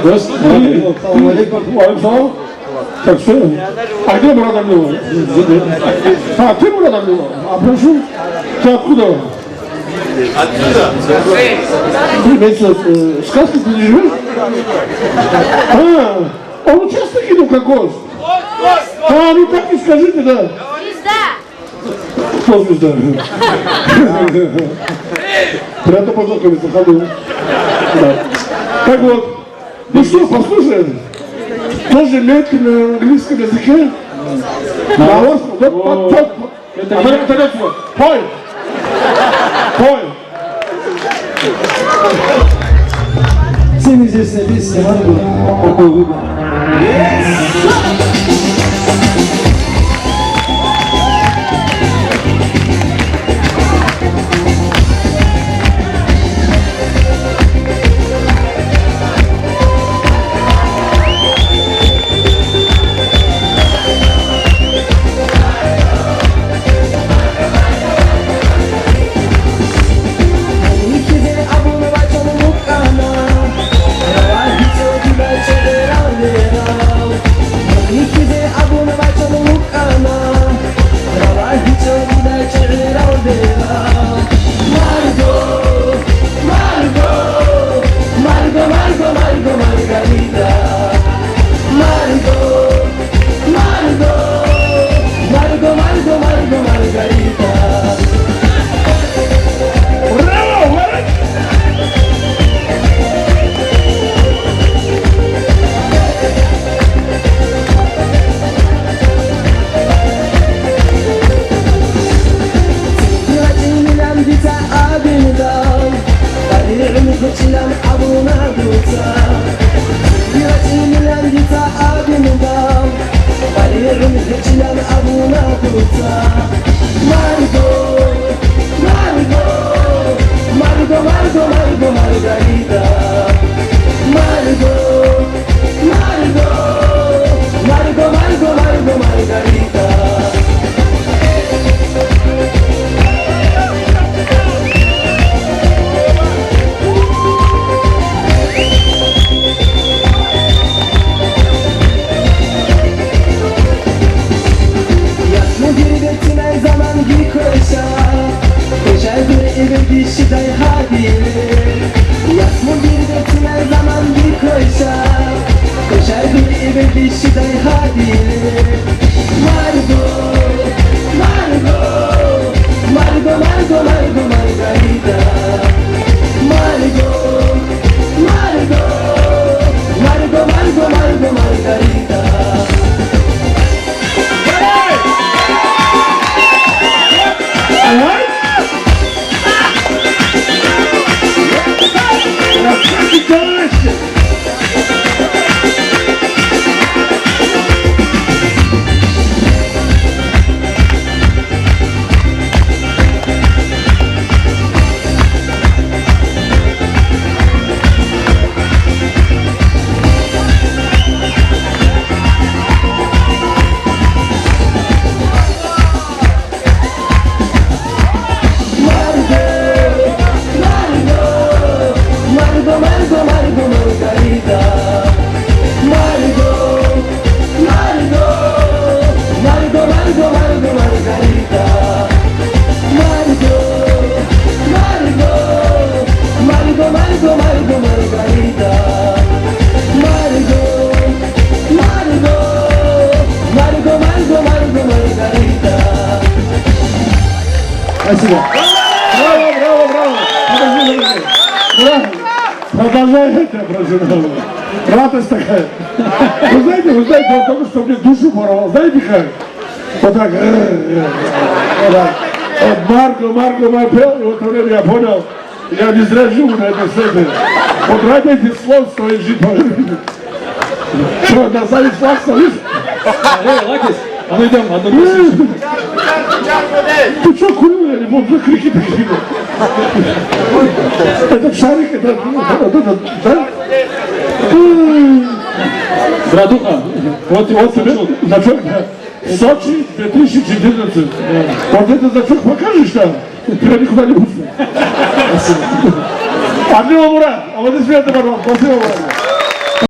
Салам алейкум. Так что? А где Мурат Абдулов? А, ты Мурат Абдулов? А прошу, ты откуда? Отсюда? В сказке ты не живешь? А, он часто кинул как гость? А, ну так и скажите, да. Звезда! Кто звезда? Приятно познакомиться, ходу. Да. Так вот, ну что, послушаем. Тоже летки на английском языке. На вас, вот. Это пой. Пой. Всем известная песня «Марго». Какой выбор. Спасибо. Браво. Подожди. Продолжайте, прошу. Радость такая. Вы знаете, он только что мне душу порвал. Знаете как? Вот так. Вот так. Вот Марго пел, и в это время я понял, я не зря живу на этой сцене. Вот ради этих слов стоит жить по времени. Что, на самом флаг стоит? Лакис, а мы идем одну песню. Ты что, курил? Я не мог за крики прикинуть. Этот шарик, да? Братуха, вот Зачем? Сочи 2014. Вот это зачем покажешь там? Тебя никуда не пустят. Спасибо. Адмирал Мурат, аплодисменты, пожалуйста. Спасибо, Мурат.